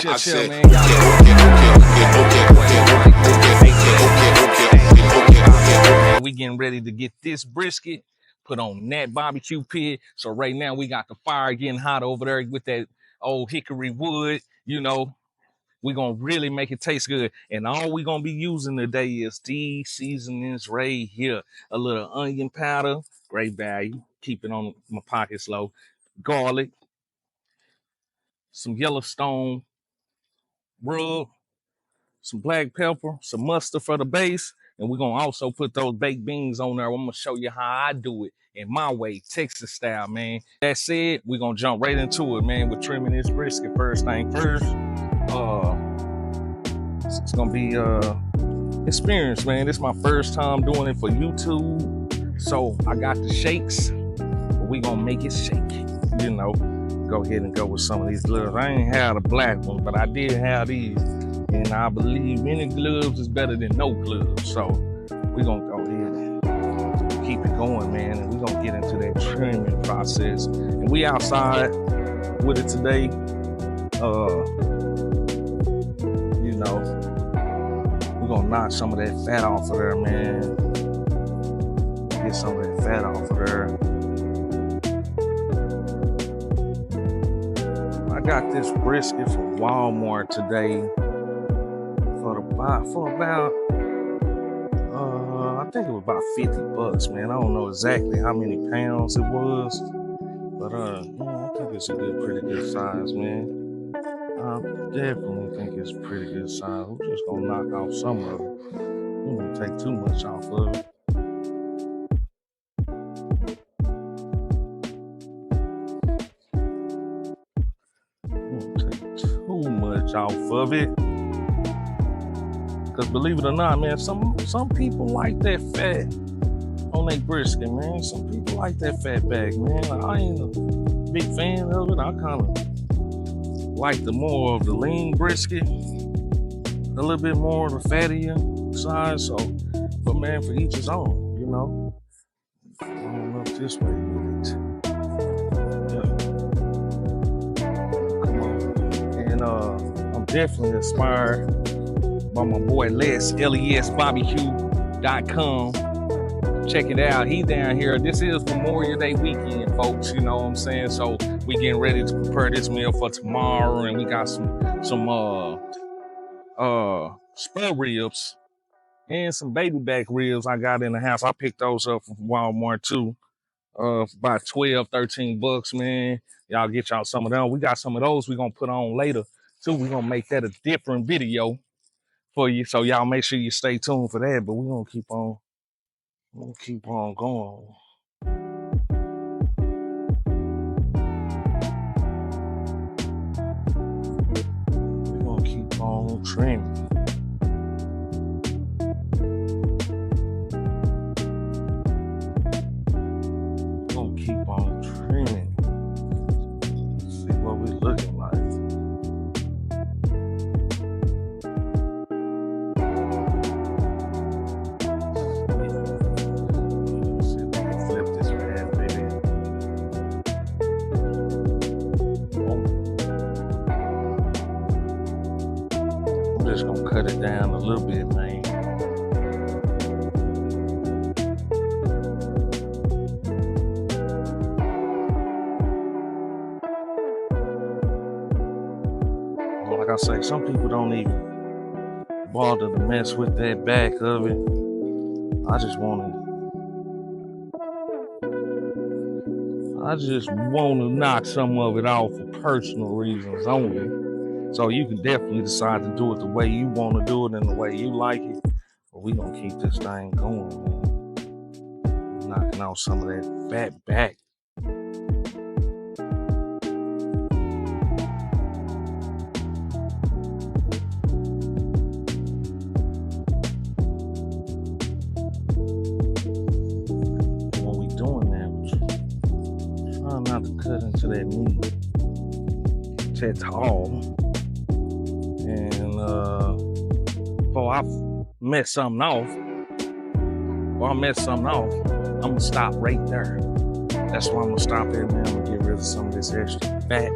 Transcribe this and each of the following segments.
Chill, I chill, said, man. We getting ready to get this brisket put on that barbecue pit. So right now we got the fire getting hot over there with that old hickory wood. You know, we gonna really make it taste good. And all we gonna be using today is these seasonings right here. A little onion powder, great value. Keep it on my pockets low. Garlic, some Yellowstone rub, some black pepper, some mustard for the base, and we're gonna also put those baked beans on there. I'm gonna show you how I do it in my way, Texas style, man. That said, we're gonna jump right into it, man, with trimming this brisket. First thing first, it's gonna be experience, man. This is my first time doing it for YouTube, so I got the shakes, but we gonna make it shake, you know. Go ahead and go with some of these gloves. I ain't had a black one, but I did have these. And I believe any gloves is better than no gloves. So we're gonna go ahead and keep it going, man. And we're gonna get into that trimming process. And we outside with it today. You know, we're gonna knock some of that fat off of there, man. Get some of that fat off of there. I got this brisket from Walmart today for about I think it was about $50, man. I don't know exactly how many pounds it was, but I think it's a pretty good size, man. I definitely think it's a pretty good size. We're just gonna knock off some of it. We don't take too much off of it. Off of it, because believe it or not, man, some people like that fat on their brisket, man. Some people like that fat back, man. I ain't a big fan of it. I kind of like the more of the lean brisket, a little bit more of the fattier side. So, but man, for each his own, you know. I don't know if this way with it. Yeah. Come on. And definitely inspired by my boy Les, lesbarbecue.com. Check it out. He down here. This is Memorial Day weekend, folks. You know what I'm saying? So we getting ready to prepare this meal for tomorrow, and we got some spur ribs and some baby back ribs I got in the house. I picked those up from Walmart too. For about $12-13, man. Y'all get y'all some of them. We got some of those we're gonna put on later. So we're gonna make that a different video for you. So y'all make sure you stay tuned for that. But we're gonna keep on going. We're gonna keep on trimming. We're gonna keep on trimming. Let's see what we're looking like. Just gonna cut it down a little bit, man. Like I say, some people don't even bother to mess with that back of it. I just want to knock some of it off for personal reasons only. So you can definitely decide to do it the way you want to do it and the way you like it. But we gonna keep this thing going, man. Knocking out some of that fat back. When we doing that, trying not to cut into that meat at all. And before I mess something off, I'm gonna stop right there. That's why I'm gonna stop there, man. I'm gonna get rid of some of this extra fat.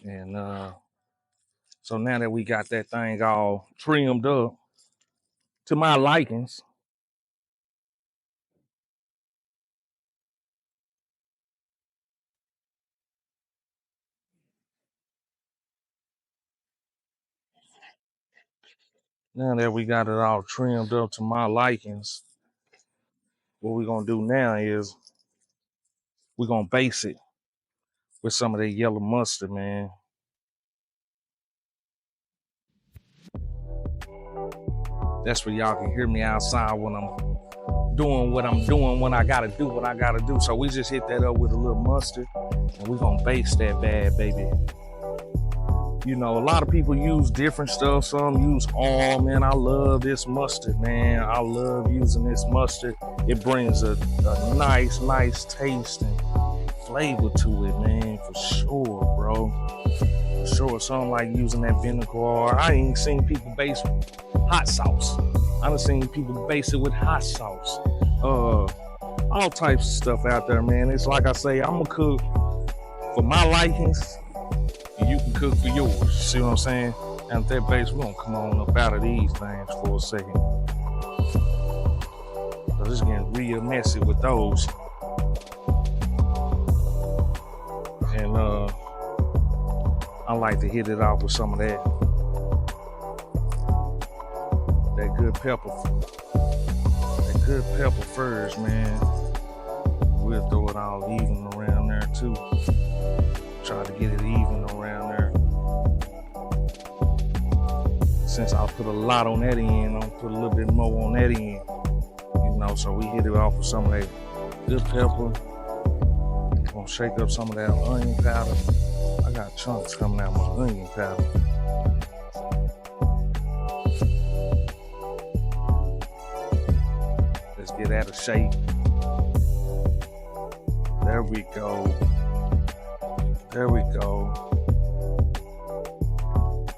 And so now that we got that thing all trimmed up to my likings, now that we got it all trimmed up to my likings, what we're gonna do now is we're gonna base it with some of that yellow mustard, man. That's where y'all can hear me outside when I'm doing what I'm doing, when I gotta do what I gotta do. So we just hit that up with a little mustard and we're gonna base that bad baby. You know, a lot of people use different stuff. Some use all, man. I love this mustard, man. I love using this mustard. It brings a nice taste and flavor to it, man, for sure, bro. For sure. Some like using that vinegar. I ain't seen people base hot sauce. I done seen people base it with hot sauce. All types of stuff out there, man. It's like I say, I'm gonna cook for my likings. You can cook for yours. See what I'm saying? And that base, we're gonna come on up out of these things for a second. Cause it's getting real messy with those. And I like to hit it off with some of that good pepper. That good pepper first, man. We'll throw it all even around there too. Try to get it even around there. Since I'll put a lot on that end, I'll put a little bit more on that end. You know, so we hit it off with some of that good pepper. Gonna shake up some of that onion powder. I got chunks coming out of my onion powder. Let's get that a shake. There we go. There we go.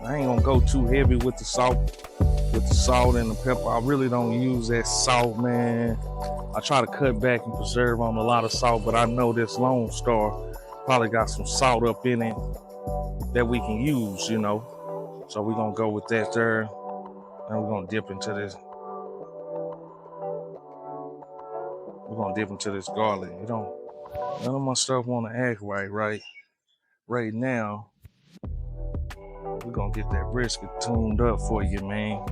I ain't gonna go too heavy with the salt and the pepper. I really don't use that salt, man. I try to cut back and preserve on a lot of salt, but I know this Lone Star probably got some salt up in it that we can use, you know. So we're gonna go with that there. And we're gonna dip into this. We're gonna dip into this garlic. You know, none of my stuff wanna act right now. We're gonna get that brisket tuned up for you, man.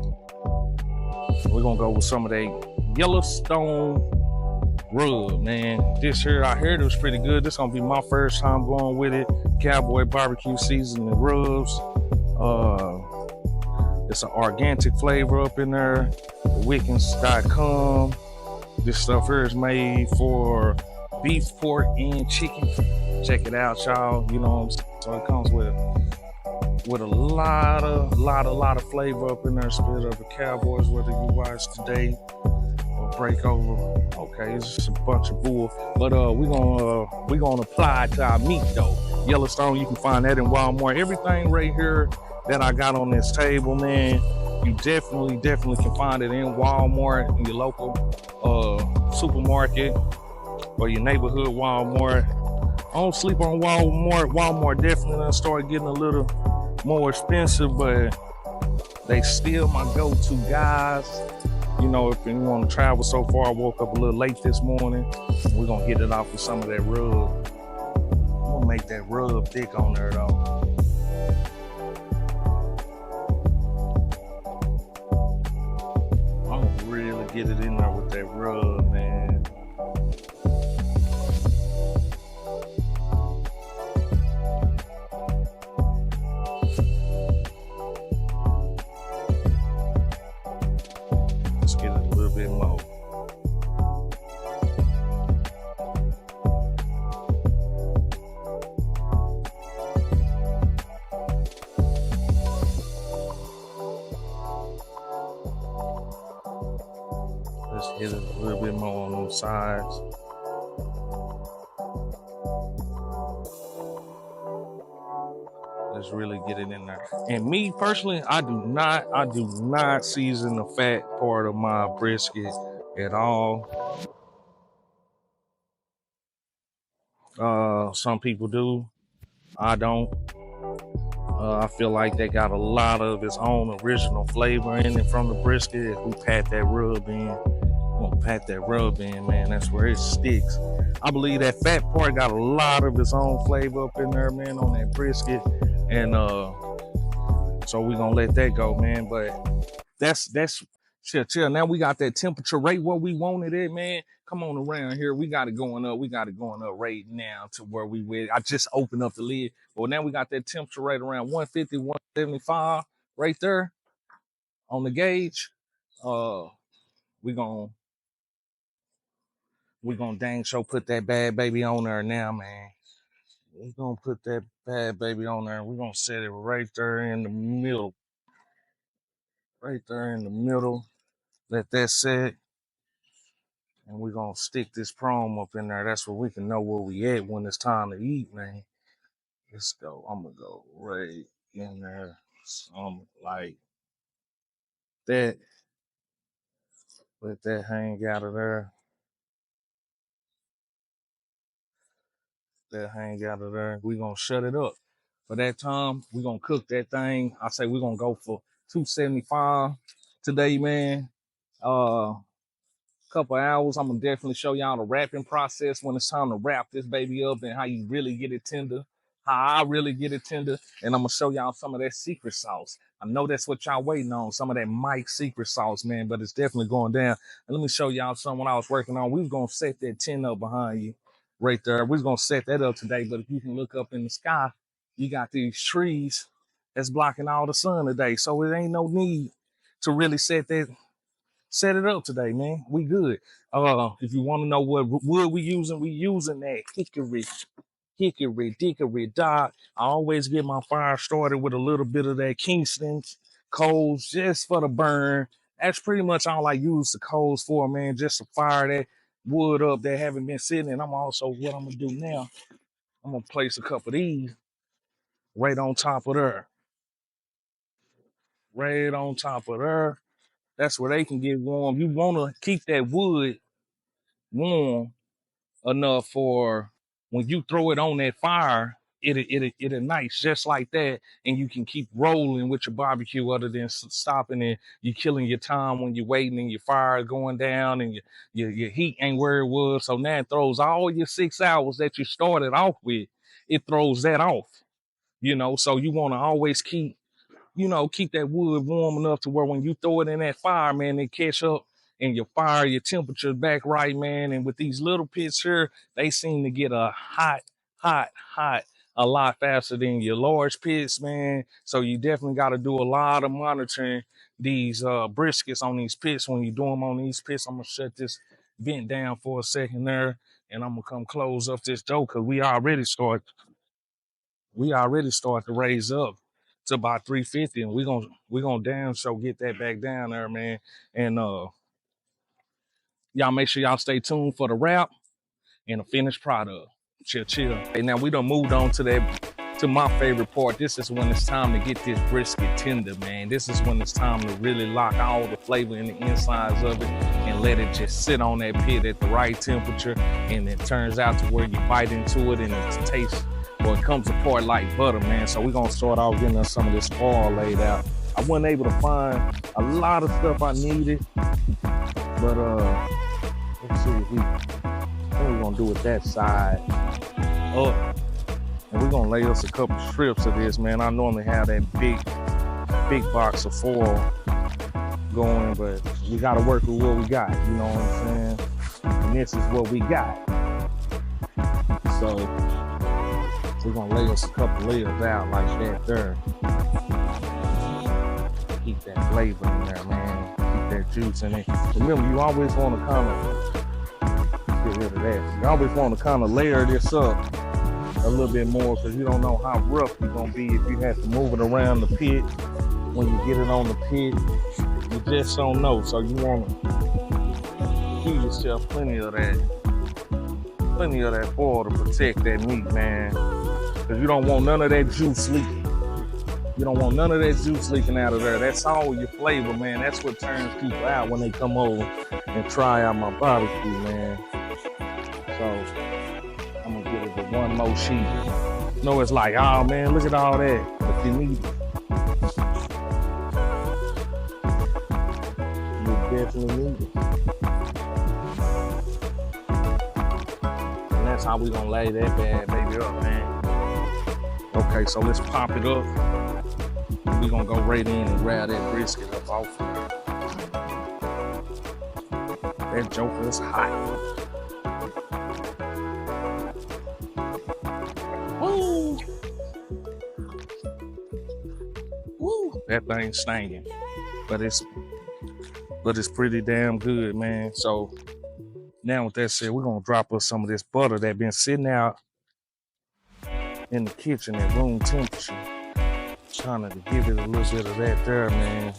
We're gonna go with some of that Yellowstone rub, man. This here, I heard it was pretty good. This gonna be my first time going with it. Cowboy barbecue seasoning rubs. It's an organic flavor up in there. Wickens.com. This stuff here is made for beef, pork, and chicken. Check it out, y'all. You know what I'm saying? So it comes with a lot of flavor up in there. Spit up the Cowboys, whether you watch today or break over. Okay, it's just a bunch of bull. But we gonna apply it to our meat though. Yellowstone, you can find that in Walmart. Everything right here that I got on this table, man, you definitely can find it in Walmart, in your local supermarket or your neighborhood Walmart. I don't sleep on Walmart. Walmart definitely done started getting a little more expensive, but they still my go-to guys. You know, if you want to travel so far, I woke up a little late this morning. We're gonna get it off with some of that rub. I'm gonna make that rub thick on there though. I'm gonna really get it in there with that rub, man. Let's get it a little bit more. Let's hit it a little bit more on those sides. Let's really get it in there. And me personally, I do not season the fat part of my brisket at all. Some people do. I don't. I feel like they got a lot of its own original flavor in it from the brisket. If we pat that rub in, we're gonna pat that rub in, man. That's where it sticks. I believe that fat part got a lot of its own flavor up in there, man, on that brisket. And so we're gonna let that go, man. But that's chill. Now we got that temperature right where we wanted it, man. Come on around here. We got it going up. We got it going up right now to where we went. I just opened up the lid. Well, now we got that temperature right around 150, 175 right there on the gauge. We gonna dang sure put that bad baby on there now, man. We're gonna put that bad baby on there. We're gonna set it right there in the middle. Right there in the middle. Let that set. And we're gonna stick this chrome up in there. That's where we can know where we at when it's time to eat, man. Let's go. I'm gonna go right in there. Something like that. Let that hang out of there. That hang out of there. We're gonna shut it up. For that time, we're gonna cook that thing. I say we're gonna go for 275 today, man. Couple hours. I'm gonna definitely show y'all the wrapping process when it's time to wrap this baby up and how you really get it tender, how I really get it tender, and I'm gonna show y'all some of that secret sauce. I know that's what y'all waiting on, some of that Mike secret sauce, man, but it's definitely going down. And let me show y'all something I was working on. We was gonna set that tin up behind you right there. We was gonna set that up today, but if you can look up in the sky, you got these trees that's blocking all the sun today, so it ain't no need to really set it up today, man. We good. If you want to know what wood we using that hickory dock. I always get my fire started with a little bit of that Kingston coals just for the burn. That's pretty much all I use the coals for, man, just to fire that wood up that haven't been sitting. And what I'm gonna do now, I'm gonna place a couple of these right on top of there. Right on top of there. That's where they can get warm. You wanna keep that wood warm enough for when you throw it on that fire, it'll nice just like that, and you can keep rolling with your barbecue other than stopping and you killing your time when you're waiting and your fire going down and your heat ain't where it was. So now it throws all your 6 hours that you started off with, it throws that off, so you want to always keep that wood warm enough to where when you throw it in that fire, man, it catch up and your temperature back right, man. And with these little pits here, they seem to get a hot a lot faster than your large pits, man. So you definitely got to do a lot of monitoring these briskets on these pits. When you do them on these pits, I'm going to shut this vent down for a second there, and I'm going to come close up this door because we already start to raise up to about 350, and we're gonna damn sure get that back down there, man. And y'all make sure y'all stay tuned for the wrap and the finished product. Chill. And now we done moved on to my favorite part. This is when it's time to get this brisket tender, man. This is when it's time to really lock all the flavor in the insides of it and let it just sit on that pit at the right temperature. And it turns out to where you bite into it and it tastes, or it comes apart like butter, man. So we're gonna start off getting us some of this oil laid out. I wasn't able to find a lot of stuff I needed, but let's see if we're gonna do it that side up. And we're gonna lay us a couple strips of this, man. I normally have that big box of foil going, but we gotta work with what we got, you know what I'm saying? And this is what we got. So we're gonna lay us a couple layers out like that there. Keep that flavor in there, man. Keep that juice in it. Remember, you always want to kind of get rid of that. You always want to kind of layer this up a little bit more because you don't know how rough you're gonna be if you have to move it around the pit. When you get it on the pit, you just don't know. So you want to give yourself plenty of that oil to protect that meat, man. Because you don't want none of that juice leaking. You don't want none of that juice leaking out of there. That's all your flavor, man. That's what turns people out when they come over and try out my barbecue, man. So I'm gonna give it one more sheet. No, it's like, oh man, look at all that. But you need it. You definitely need it. And that's how we gonna lay that bad baby up, man. Okay, so let's pop it up. We gonna go right in and grab that brisket up off. That joker is hot. Woo! Woo! That thing's stinging, but it's pretty damn good, man. So now with that said, we're gonna drop us some of this butter that been sitting out in the kitchen at room temperature. Trying to give it a little bit of that there, man.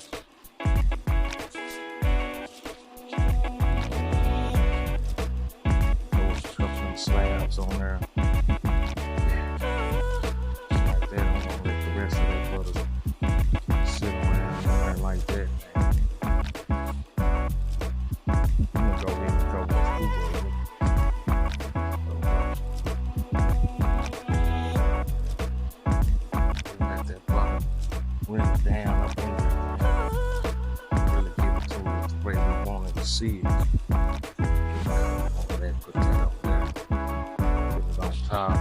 Throw a couple of slabs on there. Like that. I'm gonna let the rest of that butter sit around in there like that. I'm gonna go ahead and throw this food over. Let that butter run down up in there. Really get it to it the way we want it to see it. Put that up there. Put it on top.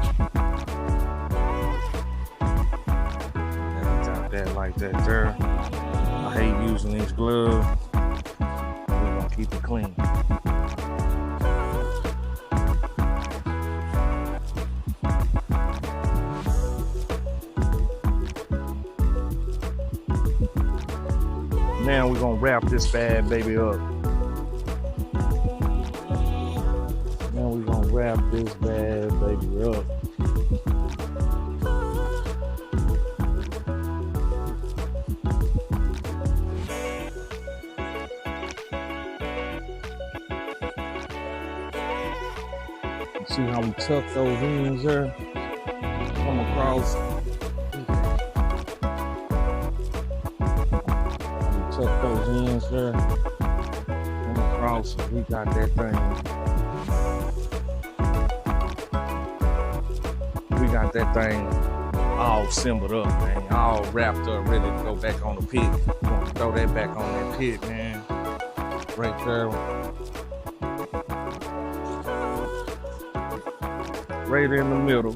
And we got that like that there. I hate using these gloves. We're gonna keep it clean. Now we're gonna wrap this bad baby up. Now we're gonna wrap this bad baby up. See how we tuck those ends there? Come across. We tuck those ends there. Come across. We got that thing. We got that thing all assembled up, man. All wrapped up, ready to go back on the pit. We're gonna throw that back on that pit, man. Right there. Right in the middle.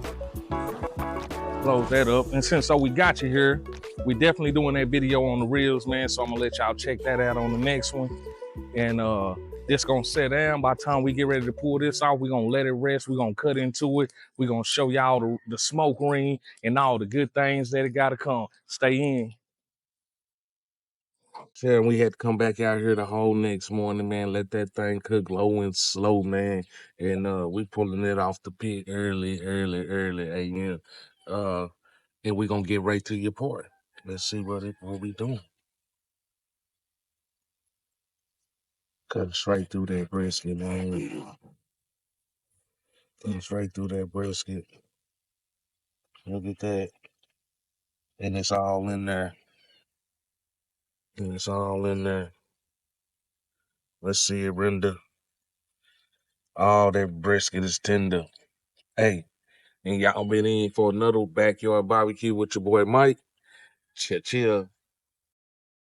Close that up. And since we got you here, we definitely doing that video on the reels, man. So I'm gonna let y'all check that out on the next one. And this gonna sit down. By the time we get ready to pull this off, we're gonna let it rest. We're gonna cut into it. We're gonna show y'all the smoke ring and all the good things that it gotta come. Stay in. Yeah, we had to come back out here the whole next morning, man. Let that thing cook low and slow, man. And we pulling it off the pit early a.m. And we gonna get right to your part. Let's see what we doing. Cut straight through that brisket, man. Cut straight through that brisket. Look at that. And it's all in there. And it's all in there. Let's see it render. All that brisket is tender. Hey, and y'all been in for another backyard barbecue with your boy Mike. Chill.